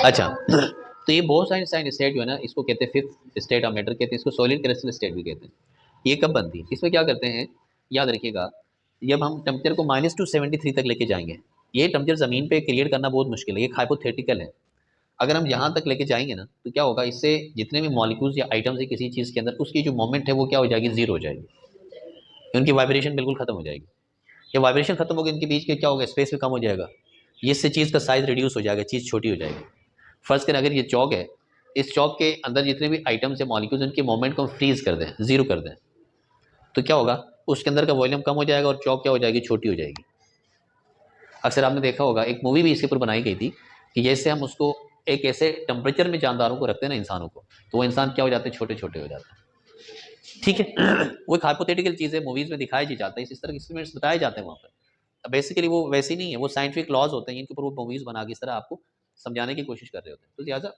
अच्छा तो ये बहुत साइंस स्टेट जो है ना, इसको कहते हैं फिफ्थ स्टेट ऑफ मैटर, कहते हैं इसको सॉलिड क्रिस्टल स्टेट भी कहते हैं। ये कब बनती है, इसमें क्या करते हैं, याद रखिएगा, जब हम टेम्परेचर को -273 तक लेके जाएंगे, ये टेम्परेचर जमीन पे क्रिएट करना बहुत मुश्किल है, ये हाइपोथेटिकल है। अगर हम यहाँ तक लेके जाएंगे ना, तो क्या होगा, इससे जितने भी मॉलिक्यूल्स या आइटम्स है किसी चीज़ के अंदर, उसकी जो मोमेंट है वो क्या हो जाएगी, जीरो हो जाएगी, उनकी वाइब्रेशन बिल्कुल खत्म हो जाएगी। जब वाइब्रेशन खत्म होगी, इनके बीच में क्या होगा, स्पेस भी कम हो जाएगा, इससे चीज़ का साइज रिड्यूस हो जाएगा, चीज़ छोटी हो जाएगी। फर्स्ट करें, अगर ये चौक है, इस चौक के अंदर जितने भी आइटम्स है, मॉलिक्यूल्स, उनके मोमेंट को हम फ्रीज कर दें, जीरो कर दें, तो क्या होगा, उसके अंदर का वॉल्यूम कम हो जाएगा और चौक क्या हो जाएगी, छोटी हो जाएगी। अक्सर आपने देखा होगा, एक मूवी भी इसके ऊपर बनाई गई थी कि जैसे हम उसको एक ऐसे टेम्परेचर में जानदारों को रखते हैं ना, इंसानों को, तो वो इंसान क्या हो जाते हैं, छोटे छोटे हो जाते हैं। ठीक है वो एक हाइपोथेटिकल चीज़ है, मूवीज में दिखाई जाता है, इस तरह के एक्सपेरिमेंट्स बताए जाते हैं वहाँ पर। बेसिकली वो वैसे नहीं है, वो साइंटिफिक लॉज होते हैं, इनके ऊपर वो मूवीज बना के इस तरह आपको समझाने की कोशिश कर रहे होते हैं। तो लिहाजा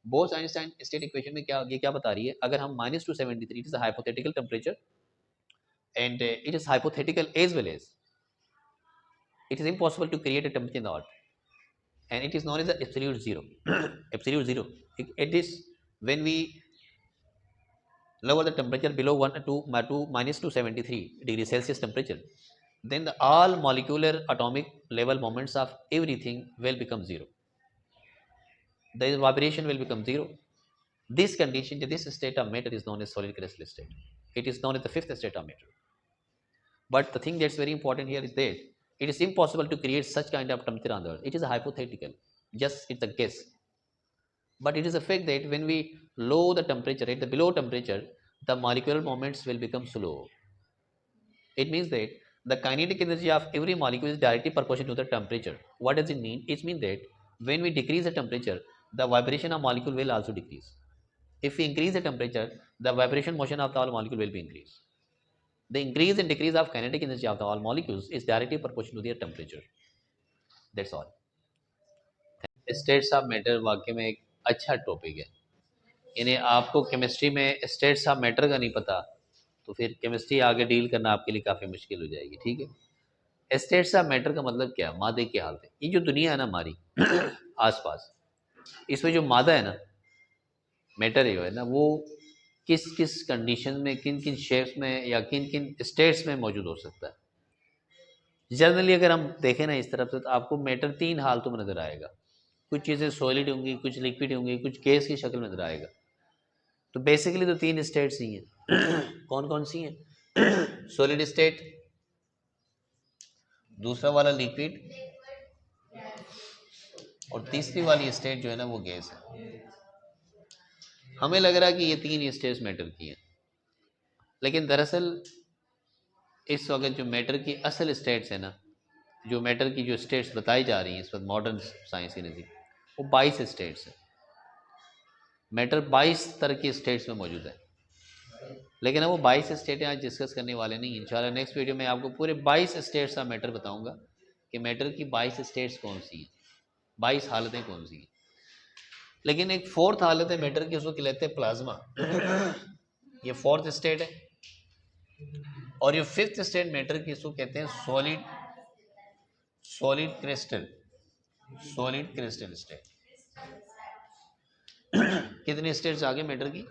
बोस आइंस्टाइन स्टेट इक्वेशन में क्या, ये क्या बता रही है, अगर हम -273, it is a hypothetical temperature and it is hypothetical as well as it is impossible to create a temperature in the earth, and it is known as the absolute zero. Absolute zero, it is when we lower the temperature below 1 to -273 degrees Celsius temperature, then the all molecular atomic level moments of everything will become zero, the vibration will become zero. This condition, this state of matter is known as solid crystal state. It is known as the fifth state of matter. But the thing that's very important here is that it is impossible to create such kind of temperature on the earth. It is a hypothetical, just it's a guess. But it is a fact that when we lower the temperature, at the below temperature, the molecular moments will become slow. It means that the kinetic energy of every molecule is directly proportional to the temperature. What does it mean? It means that when we decrease the temperature, the vibration of molecule will also decrease. If we increase the temperature, the vibration motion of the all molecule will be increased. The increase and decrease of kinetic energy of the all molecules is directly proportional to their temperature. That's all. States of matter वाकई में एक अच्छा topic है, यानी आपको chemistry में states of matter का नहीं पता, तो फिर केमिस्ट्री आगे डील करना आपके लिए काफ़ी मुश्किल हो जाएगी। ठीक है, स्टेट्स ऑफ मैटर का मतलब क्या, मादे की हालत है। ये जो दुनिया है ना हमारी आसपास, इसमें जो मादा है ना, मैटर जो है ना, वो किस किस कंडीशन में, किन किन शेप्स में या किन किन स्टेट्स में मौजूद हो सकता है। जनरली अगर हम देखें ना इस तरफ से, तो आपको मैटर तीन हालतों में नजर आएगा। कुछ चीज़ें सॉलिड होंगी, कुछ लिक्विड होंगी, कुछ गैस की शक्ल में नजर आएगा। तो बेसिकली तो तीन स्टेट्स ही हैं कौन कौन सी हैं? सॉलिड स्टेट, दूसरा वाला लिक्विड, और तीसरी वाली स्टेट जो है ना वो गैस है। हमें लग रहा है कि ये तीन स्टेट्स मैटर की हैं, लेकिन दरअसल इस वक्त जो मैटर की असल स्टेट्स है ना, जो मैटर की जो स्टेट्स बताई जा रही हैं इस वक्त मॉडर्न साइंस की नज़ीर, वो 22 स्टेट्स है। मैटर 22 तरह की स्टेट्स में मौजूद है, लेकिन हम वो 22 स्टेटें आज डिस्कस करने वाले नहीं। इंशाल्लाह नेक्स्ट वीडियो में आपको पूरे 22 स्टेट्स का मैटर बताऊंगा कि मैटर की 22 स्टेट्स कौन सी हैं, 22 हालतें कौन सी हैं। लेकिन एक फोर्थ हालत है मैटर की, उसको कहते हैं प्लाज्मा। ये फोर्थ स्टेट है। और ये फिफ्थ स्टेट मैटर की, इसको कहते हैं सॉलिड क्रिस्टल स्टेट। कितने स्टेट्स आ गए मैटर की?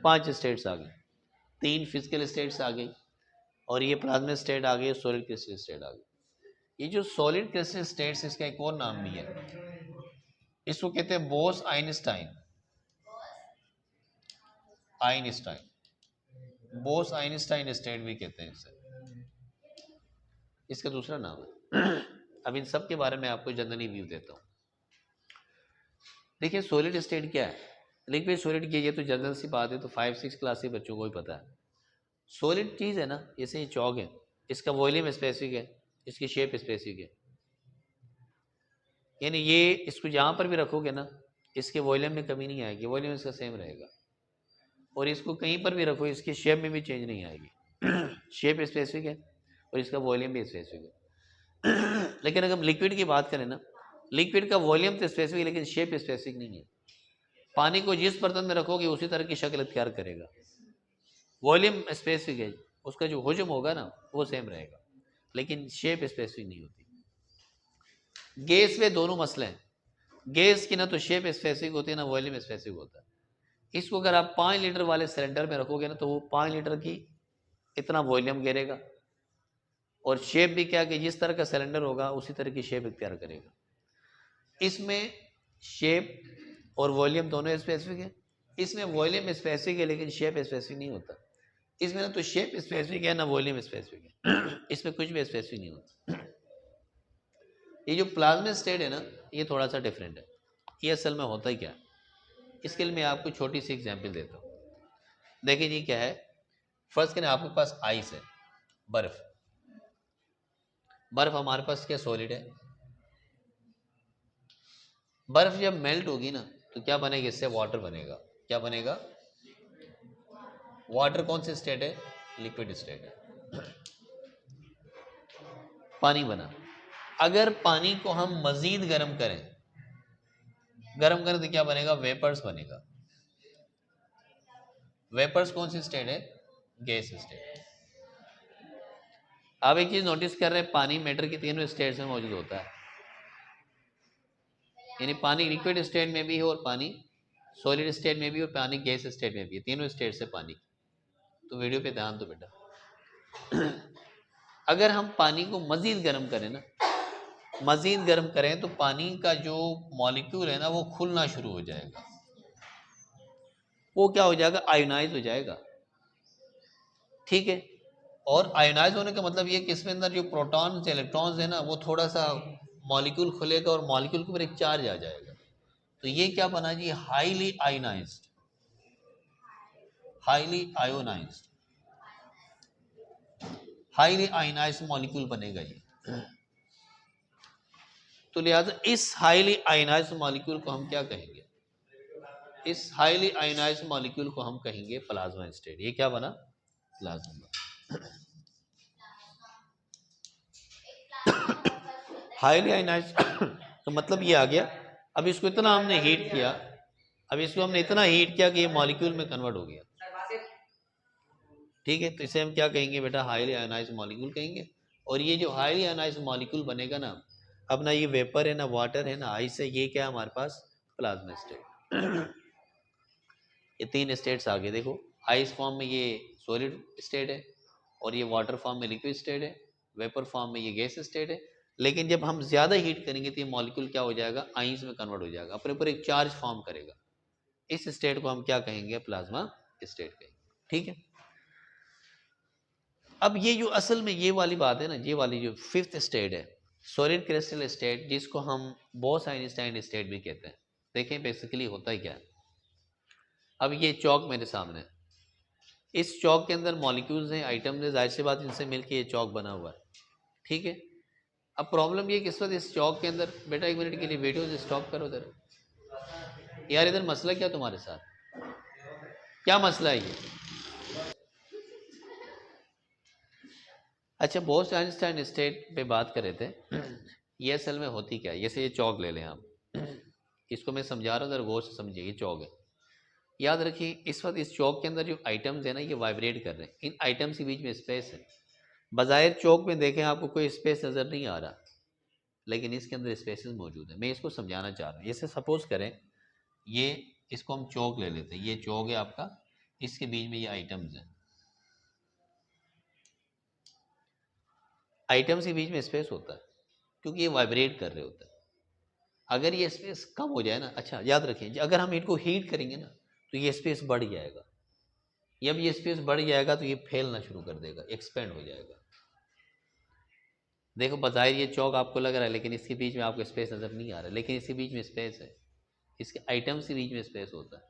5 स्टेट्स आ गई। 3 फिजिकल स्टेट्स आ गई, और ये प्लाज्मा स्टेट आ गई, सॉलिड क्रिस्टल स्टेट आ गई। ये जो सॉलिड क्रिस्टल स्टेट्स, इसका एक और नाम भी है, इसको कहते हैं Bose Einstein Bose Einstein state भी कहते हैं इसे, इसका दूसरा नाम है। अब इन सब के बारे में आपको जनरली व्यू देता हूँ। देखिए सॉलिड स्टेट क्या है, लिक्विड सॉलिड क्या, ये तो जनरल सी बात है, तो 5-6 क्लास के बच्चों को ही पता है। सॉलिड चीज़ है ना, जैसे ये चौक है, इसका वॉल्यूम स्पेसिफिक है, इसकी शेप स्पेसिफिक है, यानी ये इसको जहाँ पर भी रखोगे ना, इसके वॉल्यूम में कमी नहीं आएगी, वॉल्यूम इसका सेम रहेगा। और इसको कहीं पर भी रखो, इसकी शेप में भी चेंज नहीं आएगी। शेप स्पेसिफिक है और इसका वॉल्यूम भी स्पेसिफिक है। लेकिन अगर हम लिक्विड की बात करें ना, लिक्विड का वॉल्यूम तो स्पेसिफिक है, लेकिन शेप स्पेसिफिक नहीं है। पानी को जिस बर्तन में रखोगे उसी तरह की शक्ल इख्तियार करेगा, वॉल्यूम स्पेसिफिक है, उसका जो हुजम होगा ना वो सेम रहेगा, लेकिन शेप स्पेसिफिक नहीं होती। गैस में दोनों मसले हैं। गैस की ना तो शेप स्पेसिफिक होती है ना वॉल्यूम स्पेसिफिक होता है। इसको अगर आप 5 लीटर वाले सिलेंडर में रखोगे ना तो वो 5 लीटर की इतना वॉल्यूम घेरेगा, और शेप भी क्या कि जिस तरह का सिलेंडर होगा उसी तरह की शेप इख्तियार करेगा। इसमें शेप और वॉल्यूम दोनों स्पेसिफिक है, इसमें वॉल्यूम स्पेसिफिक है लेकिन शेप स्पेसिफिक नहीं होता। इसमें ना तो शेप स्पेसिफिक है ना वॉल्यूम स्पेसिफिक है इसमें कुछ भी स्पेसिफिक नहीं होता। ये जो प्लाज्मा स्टेट है ना, ये थोड़ा सा डिफरेंट है। ये असल में होता ही क्या है, इसके लिए मैं आपको छोटी सी एग्जांपल देता हूँ। देखिए जी क्या है, फर्स्ट करें आपके पास आइस है, बर्फ। बर्फ हमारे पास क्या सॉलिड है। बर्फ जब मेल्ट होगी ना तो क्या बनेगा, इससे वाटर बनेगा। क्या बनेगा, वाटर कौन सी स्टेट है, लिक्विड स्टेट है। पानी बना। अगर पानी को हम मजीद गर्म करें, गर्म करें तो क्या बनेगा, वेपर्स बनेगा। वेपर्स कौन सी स्टेट है, गैस स्टेट। आप एक चीज नोटिस कर रहे हैं, पानी मैटर की तीनों स्टेट्स में मौजूद होता है। यानी पानी लिक्विड स्टेट में भी है, और पानी सॉलिड स्टेट में भी, और पानी गैस स्टेट में भी है। तीनों स्टेट से पानी। तो वीडियो पे ध्यान दो बेटा। अगर हम पानी को मजीद गर्म करें ना, मजीद गर्म करें तो पानी का जो मॉलिक्यूल है ना वो खुलना शुरू हो जाएगा। वो क्या हो जाएगा, आयोनाइज हो जाएगा। ठीक है। और आयोनाइज होने का मतलब ये कि इसमें अंदर जो प्रोटॉन्स इलेक्ट्रॉन्स है ना वो थोड़ा सा मॉलिक्यूल खुलेगा और मॉलिक्यूल के ऊपर एक चार्ज आ जाएगा। तो ये क्या बना जी, highly ionised, highly ionised, highly ionised molecule बनेगा ये। तो लिहाजा इस हाईली आयोनाइज्ड मॉलिक्यूल को हम क्या कहेंगे, इस हाईली आयोनाइज्ड मॉलिक्यूल को हम कहेंगे प्लाज्मा स्टेट। ये क्या बना, प्लाज्मा। हाईली आयोनाइज्ड तो मतलब ये आ गया। अब इसको इतना हमने हीट किया, अब इसको हमने इतना हीट किया कि ये मॉलिक्यूल में कन्वर्ट हो गया। ठीक है, तो इसे हम क्या कहेंगे बेटा, हाईली आयोनाइज्ड मॉलिक्यूल कहेंगे। और ये जो हाईली आयोनाइज्ड मॉलिक्यूल बनेगा ना, अब ना ये वेपर है ना वाटर है ना आइस है, ये क्या है हमारे पास, प्लाज्मा स्टेट। ये तीन स्टेट्स आ गए देखो। आइस फॉर्म में ये सॉलिड स्टेट है, और ये वाटर फॉर्म में लिक्विड स्टेट है, वेपर फॉर्म में ये गैस स्टेट है। लेकिन जब हम ज़्यादा हीट करेंगे तो ये मॉलिक्यूल क्या हो जाएगा, आइंस में कन्वर्ट हो जाएगा, अपने ऊपर एक चार्ज फॉर्म करेगा। इस स्टेट को हम क्या कहेंगे, प्लाज्मा स्टेट कहेंगे। ठीक है। अब ये जो असल में ये वाली बात है ना, ये वाली जो फिफ्थ स्टेट है, सॉलिड क्रिस्टल स्टेट, जिसको हम बोस आइंस्टाइन स्टेट भी कहते हैं। देखें बेसिकली होता है क्या है। अब ये चौक मेरे सामने है, इस चौक के अंदर मॉलिक्यूल्स हैं, आइटम्स हैं, जाहिर सी बात इनसे मिलके ये चौक बना हुआ है। ठीक है। अब प्रॉब्लम ये कि इस वक्त इस चौक के अंदर, बेटा एक मिनट के लिए वीडियो से स्टॉप करो इधर। यार इधर मसला क्या तुम्हारे साथ, क्या मसला है ये। अच्छा, बोस आइंस्टाइन स्टेट पे बात कर रहे थे। ये असल में होती क्या है, जैसे ये चौक ले लें हम, इसको मैं समझा रहा हूँ, जरा गौर से समझिए। ये चौक है, याद रखिए इस वक्त इस चौक के अंदर जो आइटम्स है ना ये वाइब्रेट कर रहे हैं, इन आइटम्स के बीच में स्पेस है। बजाय चौक में देखें आपको कोई स्पेस नज़र नहीं आ रहा, लेकिन इसके अंदर स्पेसेस मौजूद है। मैं इसको समझाना चाह रहा हूँ। जैसे सपोज करें, ये इसको हम चौक ले लेते हैं, ये चौक है आपका, इसके बीच में ये आइटम्स हैं, आइटम्स के बीच में स्पेस होता है क्योंकि ये वाइब्रेट कर रहे होते हैं। अगर ये स्पेस कम हो जाए ना, अच्छा याद रखें, अगर हम इनको हीट करेंगे ना तो ये स्पेस बढ़ जाएगा। जब ये स्पेस बढ़ जाएगा तो ये फैलना शुरू कर देगा, एक्सपेंड हो जाएगा। देखो बजाय ये चौक आपको लग रहा है, लेकिन इसके बीच में आपको स्पेस नज़र नहीं आ रहा है, लेकिन इसके बीच में स्पेस है, इसके आइटम्स के बीच में स्पेस होता है।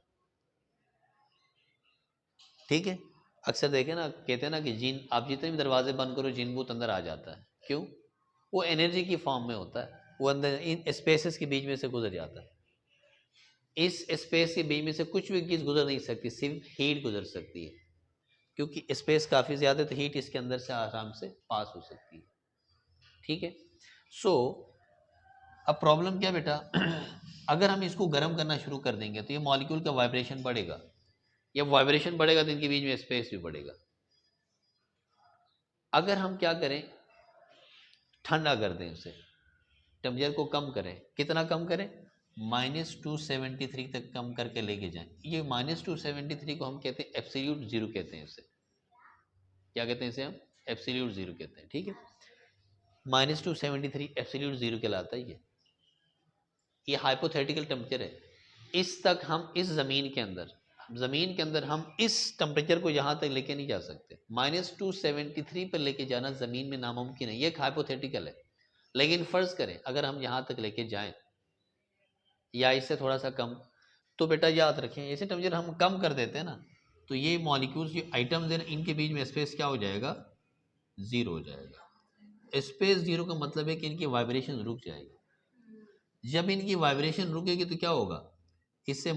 ठीक है। अक्सर देखें ना, कहते हैं ना कि जिन, आप जितने भी दरवाजे बंद करो जिन भूत अंदर आ जाता है। क्यों, वो एनर्जी की फॉर्म में होता है, वो अंदर इन स्पेसेस के बीच में से गुजर जाता है। इस स्पेस के बीच में से कुछ भी चीज़ गुजर नहीं सकती, सिर्फ हीट गुजर सकती है, क्योंकि स्पेस काफ़ी ज़्यादा है तो हीट इसके अंदर से आराम से पास हो सकती है। ठीक है। सो अब प्रॉब्लम क्या बेटा, अगर हम इसको गर्म करना शुरू कर देंगे तो ये मॉलिक्यूल का वाइब्रेशन बढ़ेगा। जब वाइब्रेशन बढ़ेगा तो इनके बीच में स्पेस भी बढ़ेगा। अगर हम क्या करें, ठंडा कर दें, उसे टेम्परेचर को कम करें, कितना कम करें, -273 तक कम करके लेके जाएं। ये -273 को हम कहते हैं एब्सोल्यूट जीरो कहते हैं। इसे क्या कहते हैं? इसे हम एब्सोल्यूट जीरो कहते हैं। ठीक है, -273 एब्सोल्यूट जीरो कहलाता है। ये हाइपोथेटिकल टेम्परेचर है। इस तक हम इस ज़मीन के अंदर हम इस टेम्परेचर को यहाँ तक लेके नहीं जा सकते। -273 पर लेके जाना ज़मीन में नामुमकिन है। ये एक हाइपोथेटिकल है। लेकिन फ़र्ज़ करें अगर हम यहाँ तक लेके जाएं या इससे थोड़ा सा कम, तो बेटा याद रखें ऐसे टेम्परेचर हम कम कर देते हैं ना, तो ये मॉलिक्यूल्स जो आइटम्स हैं इनके बीच में स्पेस क्या हो जाएगा? ज़ीरो हो जाएगा। स्पेस ज़ीरो का मतलब है कि इनकी वाइब्रेशन रुक जाएगी। जब इनकी वाइब्रेशन रुकेगी तो क्या होगा? इससे